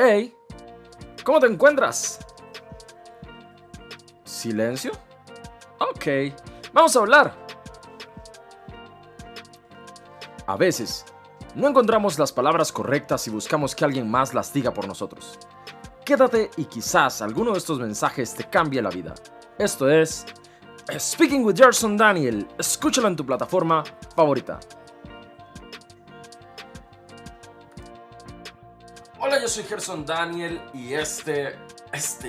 Hey, ¿cómo te encuentras? ¿Silencio? Ok, vamos a hablar. A veces, no encontramos las palabras correctas y buscamos que alguien más las diga por nosotros. Quédate y quizás alguno de estos mensajes te cambie la vida. Esto es Speaking with Gerson Daniel. Escúchalo en tu plataforma favorita. Hola, yo soy Gerson Daniel y este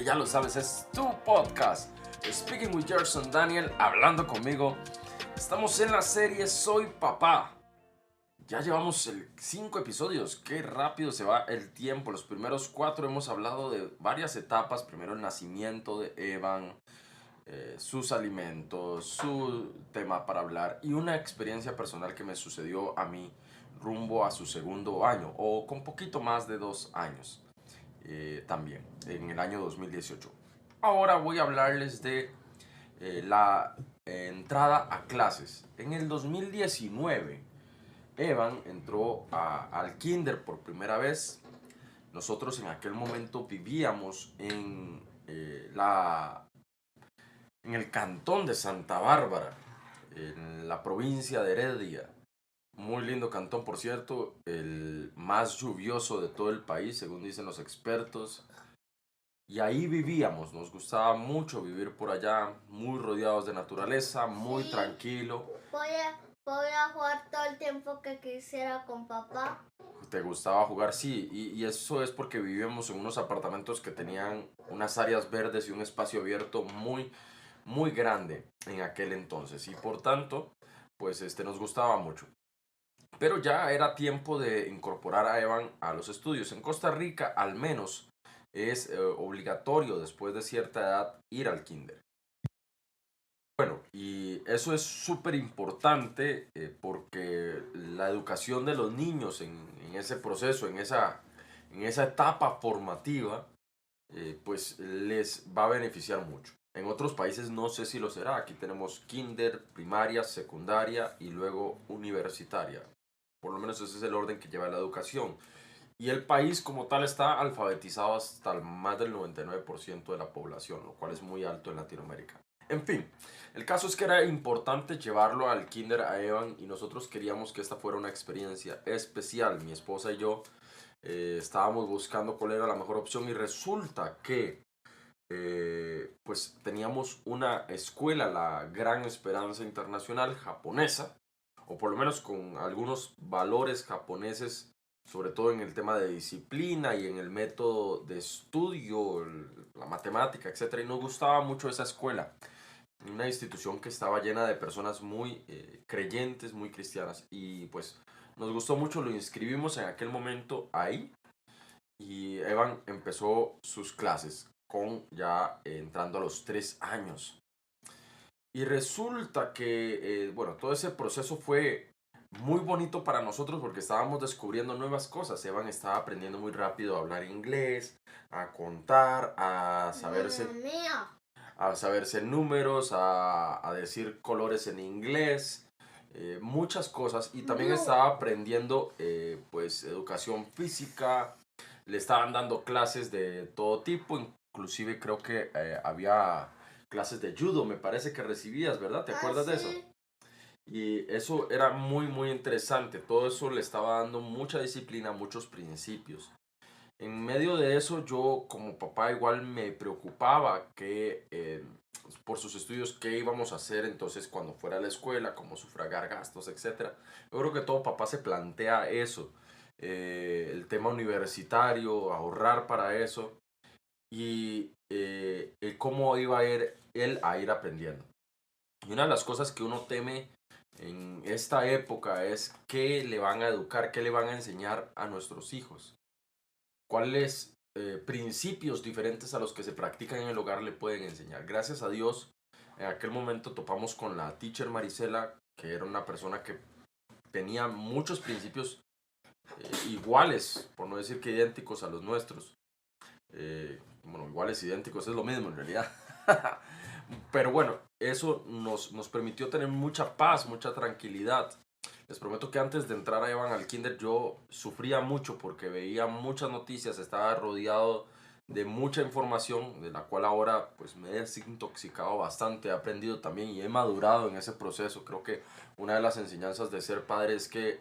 ya lo sabes, es tu podcast. Speaking with Gerson Daniel, hablando conmigo. Estamos en la serie Soy Papá. Ya llevamos 5 episodios, qué rápido se va el tiempo. Los primeros 4 hemos hablado de varias etapas. Primero el nacimiento de Evan, sus alimentos, su tema para hablar y una experiencia personal que me sucedió a mí rumbo a su segundo año o con poquito más de 2 años también, en el año 2018. Ahora voy a hablarles de la entrada a clases. En el 2019 Evan entró al kinder por primera vez. Nosotros en aquel momento vivíamos en el cantón de Santa Bárbara, en la provincia de Heredia. Muy lindo cantón, por cierto, el más lluvioso de todo el país, según dicen los expertos. Y ahí vivíamos, nos gustaba mucho vivir por allá, muy rodeados de naturaleza, muy tranquilo. Podía jugar todo el tiempo que quisiera con papá. ¿Te gustaba jugar? Sí, y eso es porque vivíamos en unos apartamentos que tenían unas áreas verdes y un espacio abierto muy, muy grande en aquel entonces. Y por tanto, pues nos gustaba mucho. Pero ya era tiempo de incorporar a Evan a los estudios. En Costa Rica, al menos, es obligatorio después de cierta edad ir al kinder. Bueno, y eso es súper importante porque la educación de los niños en ese proceso, en esa etapa formativa, pues les va a beneficiar mucho. En otros países no sé si lo será. Aquí tenemos kinder, primaria, secundaria y luego universitaria. Por lo menos ese es el orden que lleva la educación. Y el país como tal está alfabetizado hasta más del 99% de la población, lo cual es muy alto en Latinoamérica. En fin, el caso es que era importante llevarlo al kinder a Evan y nosotros queríamos que esta fuera una experiencia especial. Mi esposa y yo estábamos buscando cuál era la mejor opción y resulta que pues teníamos una escuela, la Gran Esperanza Internacional japonesa, o por lo menos con algunos valores japoneses, sobre todo en el tema de disciplina y en el método de estudio, la matemática, etc. Y nos gustaba mucho esa escuela, una institución que estaba llena de personas muy creyentes, muy cristianas, y pues nos gustó mucho, lo inscribimos en aquel momento ahí y Evan empezó sus clases con ya entrando a los 3 años. Y resulta que, bueno, todo ese proceso fue muy bonito para nosotros porque estábamos descubriendo nuevas cosas. Evan estaba aprendiendo muy rápido a hablar inglés, a contar, a saberse números, a decir colores en inglés, muchas cosas. Y también estaba aprendiendo pues educación física. Le estaban dando clases de todo tipo, inclusive creo que había clases de judo, me parece que recibías, ¿verdad? ¿Te acuerdas de eso? Y eso era muy, muy interesante. Todo eso le estaba dando mucha disciplina, muchos principios. En medio de eso, yo como papá igual me preocupaba que por sus estudios, qué íbamos a hacer entonces cuando fuera a la escuela, cómo sufragar gastos, etcétera. Yo creo que todo papá se plantea eso. El tema universitario, ahorrar para eso y el cómo iba a ir él a ir aprendiendo. Y una de las cosas que uno teme en esta época es qué le van a educar, qué le van a enseñar a nuestros hijos. ¿Cuáles principios diferentes a los que se practican en el hogar le pueden enseñar? Gracias a Dios, en aquel momento topamos con la teacher Marisela, que era una persona que tenía muchos principios iguales, por no decir que idénticos a los nuestros. Bueno, iguales, idénticos, es lo mismo en realidad. Pero bueno, eso nos permitió tener mucha paz, mucha tranquilidad. Les prometo que antes de entrar a Evan al kinder yo sufría mucho porque veía muchas noticias, estaba rodeado de mucha información, de la cual ahora pues me he desintoxicado bastante, he aprendido también y he madurado en ese proceso. Creo que una de las enseñanzas de ser padre es que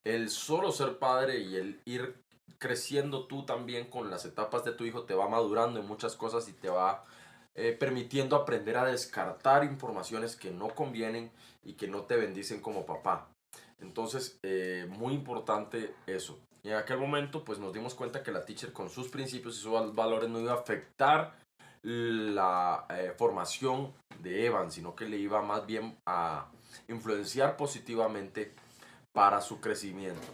el solo ser padre y el ir creciendo tú también con las etapas de tu hijo te va madurando en muchas cosas y te va permitiendo aprender a descartar informaciones que no convienen y que no te bendicen como papá. Entonces, muy importante eso. Y en aquel momento, pues nos dimos cuenta que la teacher con sus principios y sus valores no iba a afectar la formación de Evan, sino que le iba más bien a influenciar positivamente para su crecimiento.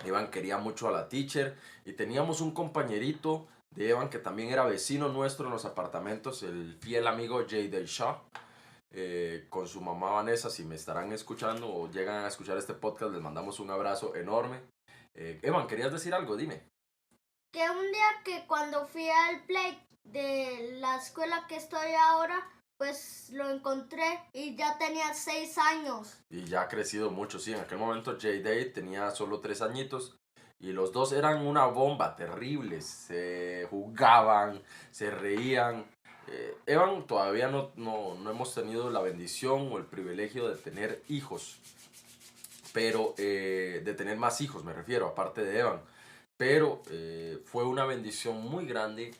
Evan quería mucho a la teacher y teníamos un compañerito de Evan que también era vecino nuestro en los apartamentos, el fiel amigo J.D. Shaw, con su mamá Vanessa. Si me estarán escuchando o llegan a escuchar este podcast, les mandamos un abrazo enorme. Evan, ¿querías decir algo? Dime. Que un día que cuando fui al play de la escuela que estoy ahora, pues lo encontré y ya tenía 6 años. Y ya ha crecido mucho, sí. En aquel momento J.D. tenía solo 3 añitos y los dos eran una bomba, terribles. Se jugaban, se reían. Evan todavía no hemos tenido la bendición o el privilegio de tener hijos, pero de tener más hijos me refiero, aparte de Evan. Pero fue una bendición muy grande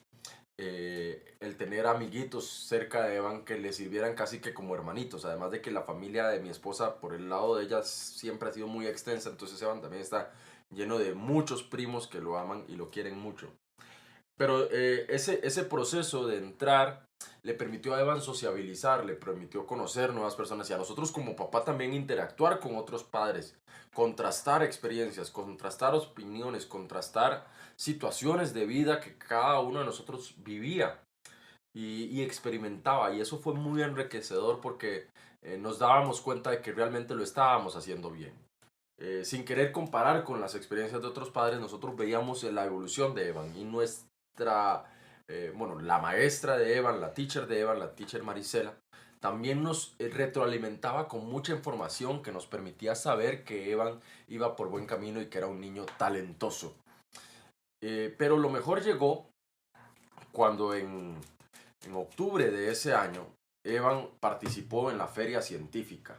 el tener amiguitos cerca de Evan que le sirvieran casi que como hermanitos, además de que la familia de mi esposa por el lado de ella siempre ha sido muy extensa, entonces Evan también está lleno de muchos primos que lo aman y lo quieren mucho. Pero ese proceso de entrar le permitió a Evan sociabilizar, le permitió conocer nuevas personas y a nosotros como papá también interactuar con otros padres, contrastar experiencias, contrastar opiniones, contrastar situaciones de vida que cada uno de nosotros vivía y experimentaba. Y eso fue muy enriquecedor porque nos dábamos cuenta de que realmente lo estábamos haciendo bien. Sin querer comparar con las experiencias de otros padres, nosotros veíamos la evolución de Evan y nuestra, bueno, la maestra de Evan, la teacher de Evan, la teacher Marisela, también nos retroalimentaba con mucha información que nos permitía saber que Evan iba por buen camino y que era un niño talentoso. Pero lo mejor llegó cuando en octubre de ese año, Evan participó en la feria científica.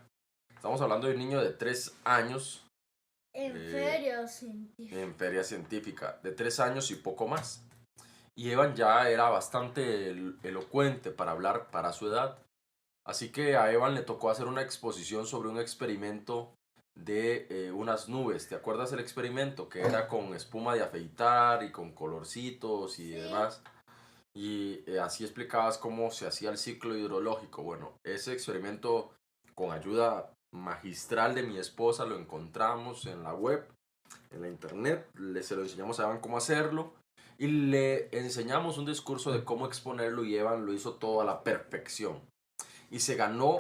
Estamos hablando de un niño de 3 años. En feria científica. En feria científica, de 3 años y poco más. Y Evan ya era bastante elocuente para hablar para su edad. Así que a Evan le tocó hacer una exposición sobre un experimento de unas nubes. ¿Te acuerdas el experimento? Que era con espuma de afeitar y con colorcitos y demás. Y así explicabas cómo se hacía el ciclo hidrológico. Bueno, ese experimento con ayuda magistral de mi esposa lo encontramos en la web, en la internet. Se lo enseñamos a Evan cómo hacerlo y le enseñamos un discurso de cómo exponerlo y Evan lo hizo todo a la perfección. Y se ganó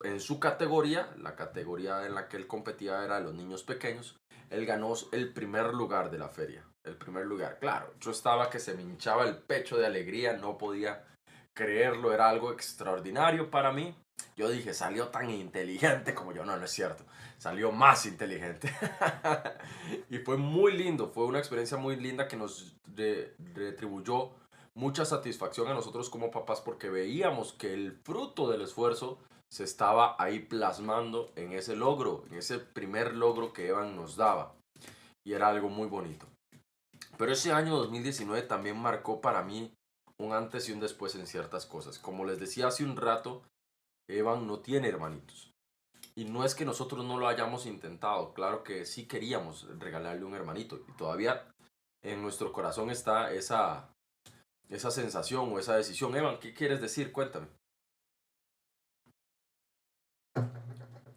en su categoría, la categoría en la que él competía era de los niños pequeños. Él ganó el primer lugar de la feria, el primer lugar. Claro, yo estaba que se me hinchaba el pecho de alegría, no podía creerlo, era algo extraordinario para mí. Yo dije, salió tan inteligente como yo. No, no es cierto, salió más inteligente. Y fue muy lindo, fue una experiencia muy linda que nos retribuyó mucha satisfacción a nosotros como papás porque veíamos que el fruto del esfuerzo se estaba ahí plasmando en ese logro, en ese primer logro que Evan nos daba. Y era algo muy bonito. Pero ese año 2019 también marcó para mí un antes y un después en ciertas cosas. Como les decía hace un rato, Evan no tiene hermanitos. Y no es que nosotros no lo hayamos intentado, claro que sí queríamos regalarle un hermanito. Y todavía en nuestro corazón está esa sensación o esa decisión. Evan, ¿qué quieres decir? Cuéntame.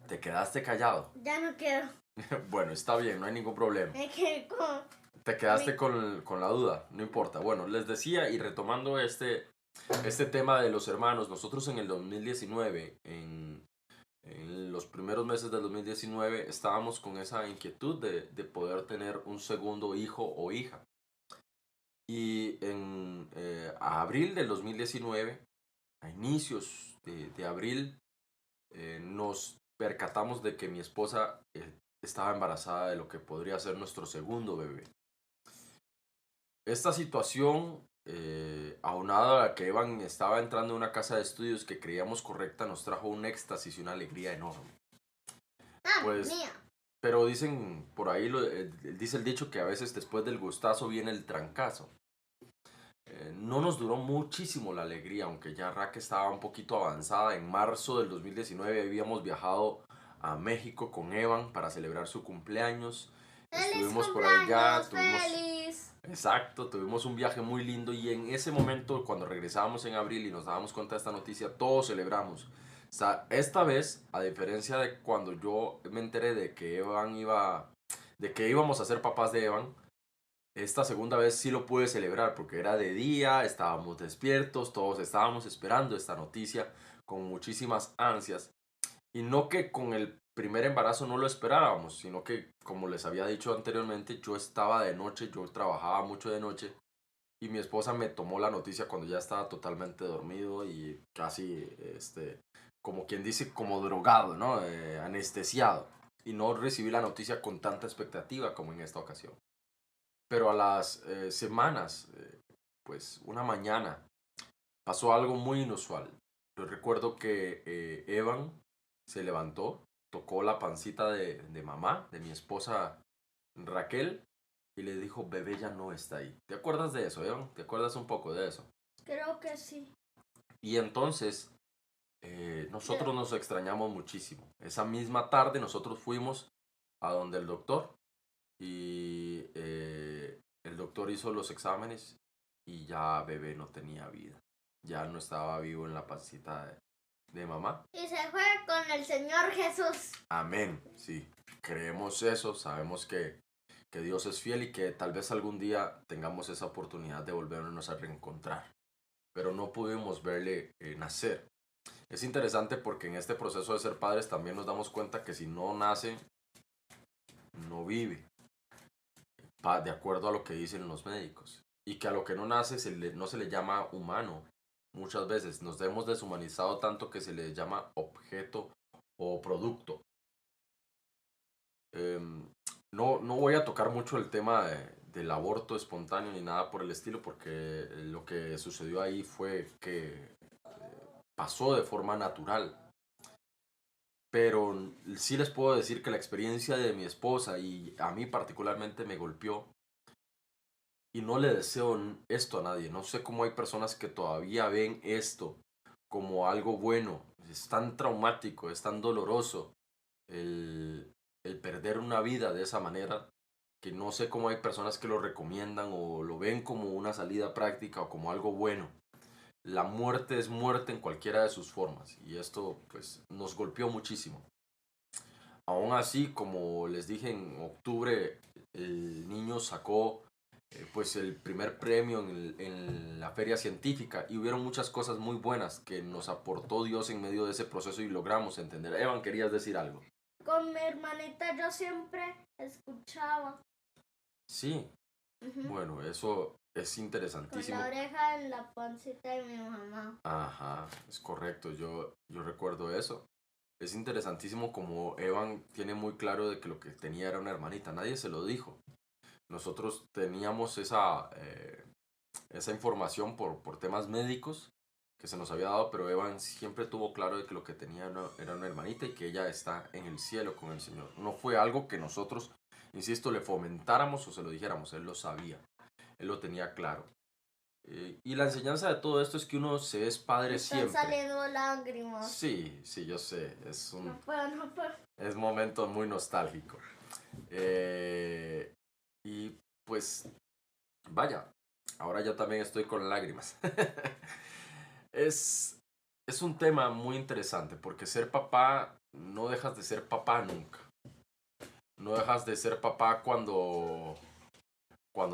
¿Te quedaste callado? Ya no quiero. Bueno, está bien, no hay ningún problema. Me quedé con... Te quedaste con la duda, no importa. Bueno, les decía y retomando este tema de los hermanos, nosotros en el 2019, en los primeros meses del 2019, estábamos con esa inquietud de poder tener un segundo hijo o hija. Y en abril del 2019, a inicios de abril, nos percatamos de que mi esposa estaba embarazada de lo que podría ser nuestro segundo bebé. Esta situación, aunada a que Evan estaba entrando en una casa de estudios que creíamos correcta, nos trajo un éxtasis y una alegría enorme. Pues, Mía. pero dicen por ahí, dice el dicho que a veces después del gustazo viene el trancazo. No nos duró muchísimo la alegría, aunque ya Raque estaba un poquito avanzada. En marzo del 2019 habíamos viajado a México con Evan para celebrar su cumpleaños. ¡Feliz Estuvimos por cumpleaños! allá, ¡Feliz! exacto, tuvimos un viaje muy lindo y en ese momento, cuando regresábamos en abril y nos dábamos cuenta de esta noticia, todos celebramos. O sea, esta vez, a diferencia de cuando yo me enteré de que de que íbamos a ser papás de Evan, esta segunda vez sí lo pude celebrar porque era de día, estábamos despiertos, todos estábamos esperando esta noticia con muchísimas ansias. Y no que con el primer embarazo no lo esperábamos, sino que, como les había dicho anteriormente, yo estaba de noche, yo trabajaba mucho de noche y mi esposa me tomó la noticia cuando ya estaba totalmente dormido y casi, como quien dice, como drogado, ¿no? Anestesiado. Y no recibí la noticia con tanta expectativa como en esta ocasión. Pero a las semanas, pues una mañana, pasó algo muy inusual. Yo recuerdo que Evan se levantó, tocó la pancita de mamá, de mi esposa Raquel, y le dijo, bebé ya no está ahí. ¿Te acuerdas de eso, Evan? ¿Te acuerdas un poco de eso? Creo que sí. Y entonces nosotros nos extrañamos muchísimo. Esa misma tarde nosotros fuimos a donde el doctor y el doctor hizo los exámenes y ya bebé no tenía vida. Ya no estaba vivo en la pancita de mamá. Y se fue con el Señor Jesús. Amén, sí. Creemos eso, sabemos que Dios es fiel y que tal vez algún día tengamos esa oportunidad de volvernos a reencontrar. Pero no pudimos verle nacer. Es interesante porque en este proceso de ser padres también nos damos cuenta que si no nace, no vive. De acuerdo a lo que dicen los médicos. Y que a lo que no nace no se le llama humano. Muchas veces nos hemos deshumanizado tanto que se le llama objeto o producto. No voy a tocar mucho el tema del aborto espontáneo ni nada por el estilo porque lo que sucedió ahí fue que pasó de forma natural. Pero sí les puedo decir que la experiencia de mi esposa y a mí particularmente me golpeó. Y no le deseo esto a nadie. No sé cómo hay personas que todavía ven esto como algo bueno. Es tan traumático, es tan doloroso el perder una vida de esa manera que no sé cómo hay personas que lo recomiendan o lo ven como una salida práctica o como algo bueno. La muerte es muerte en cualquiera de sus formas y esto pues nos golpeó muchísimo. Aún así, como les dije, en octubre el niño sacó pues el primer premio en la feria científica y hubieron muchas cosas muy buenas que nos aportó Dios en medio de ese proceso y logramos entender. Evan, ¿querías decir algo? Con mi hermanita yo siempre escuchaba. Sí, bueno, eso es Con interesantísimo. la oreja en la pancita de mi mamá. Ajá, es correcto, yo recuerdo eso. Es interesantísimo como Evan tiene muy claro de que lo que tenía era una hermanita, nadie se lo dijo. Nosotros teníamos esa información por temas médicos que se nos había dado, pero Evan siempre tuvo claro de que lo que tenía era una hermanita y que ella está en el cielo con el Señor. No fue algo que nosotros, insisto, le fomentáramos o se lo dijéramos, él lo sabía, él lo tenía claro. Y la enseñanza de todo esto es que uno se es padre Están siempre. saliendo lágrimas. Sí, sí, yo sé, es un No puedo. es momento muy nostálgico. Y pues, vaya, ahora yo también estoy con lágrimas. es, es un tema muy interesante porque ser papá, no dejas de ser papá nunca. No dejas de ser papá cuando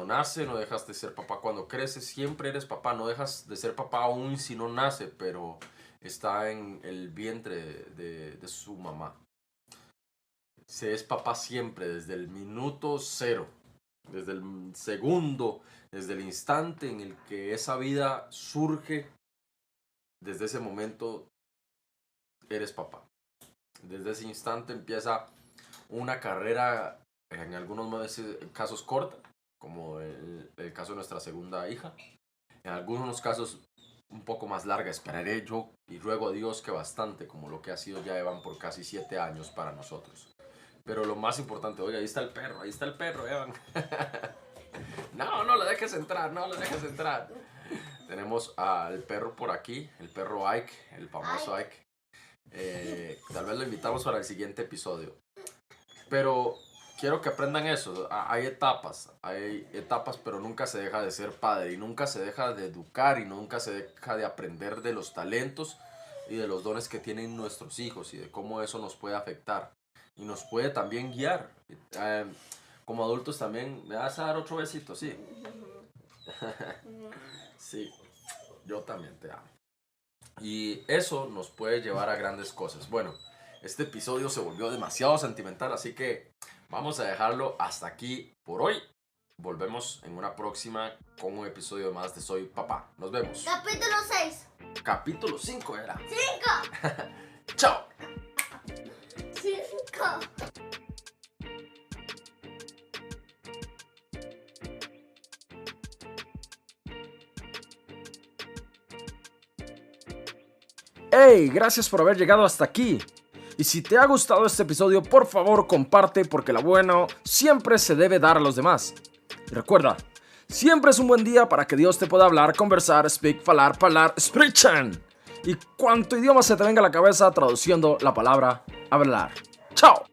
nace, no dejas de ser papá cuando crece, siempre eres papá, no dejas de ser papá aún si no nace, pero está en el vientre de su mamá. Se es papá siempre, desde el minuto cero, desde el segundo, desde el instante en el que esa vida surge, desde ese momento eres papá. Desde ese instante empieza una carrera, en algunos casos corta, como el caso de nuestra segunda hija. En algunos casos un poco más larga, esperaré yo y ruego a Dios que bastante, como lo que ha sido ya Evan por casi 7 años para nosotros. Pero lo más importante, oiga, ahí está el perro, Evan. No le dejes entrar, Tenemos al perro por aquí, el perro Ike, el famoso Ike. Tal vez lo invitamos para el siguiente episodio. Pero quiero que aprendan eso. Hay etapas, pero nunca se deja de ser padre y nunca se deja de educar y nunca se deja de aprender de los talentos y de los dones que tienen nuestros hijos y de cómo eso nos puede afectar y nos puede también guiar. Como adultos también, ¿me vas a dar otro besito? Sí. Sí, yo también te amo. Y eso nos puede llevar a grandes cosas. Bueno, este episodio se volvió demasiado sentimental, así que vamos a dejarlo hasta aquí por hoy. Volvemos en una próxima con un episodio más de Soy Papá. Nos vemos. Capítulo 6. Capítulo 5 era. 5. Chao. 5. ¡Hey! Gracias por haber llegado hasta aquí. Y si te ha gustado este episodio, por favor comparte porque lo bueno siempre se debe dar a los demás. Y recuerda, siempre es un buen día para que Dios te pueda hablar, conversar, speak, falar, sprechen. Y cuanto idioma se te venga a la cabeza traduciendo la palabra hablar. ¡Chao!